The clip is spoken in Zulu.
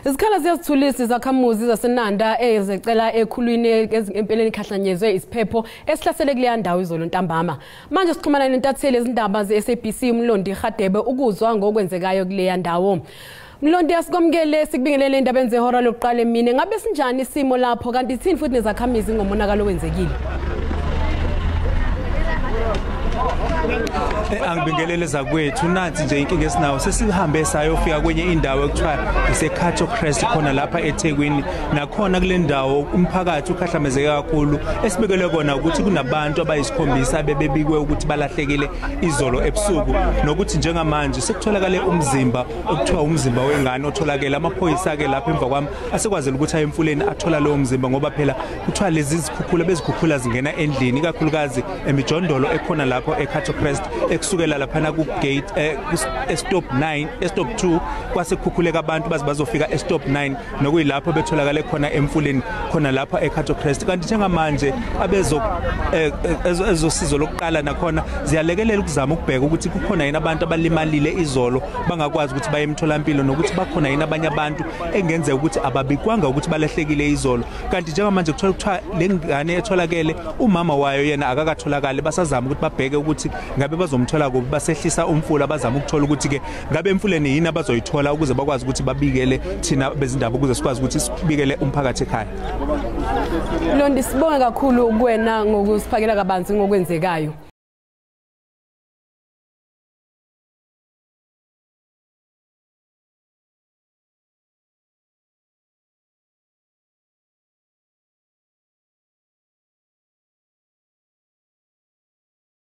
Izikhala ziyazithulisa izakhamuzi zase Nanda ezicela ekhulwini empeleni ikhahlanyezwe isiphepho esihlasele kuleyandawo izolo ntambama. Manje sixhumana nentatheli ezindaba ze-SABC uMlondi Radebe ukuzwa ngokwenzekayo kuleyandawo. Mlondi asikwamukele sikubingelele indaba zehora lokuqala emini. Ngabe sinjani isimo lapho kanti thini futhi nezakhamizi ngomonakalo wenzekile? Angibingelele zakwethu nathi nje inkinga esinawo sesihambe sayofika kwenye indawo ekuthiwa isekhahlanyezwe khona lapha eThekwini nakhona kule ndawo umphakathi ukhahlamezeke kakhulu esibekele kona ukuthi kunabantu abayisikhombisa bebebikwe ukuthi balahlekile izolo ebusuku nokuthi njengamanje sekutholakale umzimba okuthiwa umzimba wengane otholakele amaphoyisa ke lapha emva kwami asekwazela ukuthi aye emfuleni athola lowo mzimba ngoba phela kuthiwa lezi zikhukhula bezikhukhula zingena endlini kakhulukazi emijondolo ekhona lapho ekhahlamezwe ekusukela lapha ku gate stop 9 stop 2 kwasekhukhuleka abantu bazofika stop 9 nokuyilapho betholakale khona emfuleni khona lapha ekhahlamezwe kanti njengamanje ezosizo lokuqala nakhona ziyalekelela ukuzama ukubheka ukuthi kukhona yini abantu abalimalile izolo bangakwazi ukuthi baye emtholampilo nokuthi bakhona yini abanye abantu engenzeka ukuthi ababikwanga ukuthi balahlekile izolo kanti njengamanje kuthiwa lengane etholakele umama wayo yena akakatholakale basazama ukuthi babheke ukuthi ngabe bazomthola kubi basehlisa umfula bazama ukuthola ukuthi ke ngabe emfuleni yini abazoyithola ukuze bakwazi ukuthi babikele thina bezindaba ukuze sikwazi ukuthi sibikele umphakathi ekhaya. Mlondi sibonga kakhulu kuwena ngokusiphakela kabanzi ngokwenzekayo.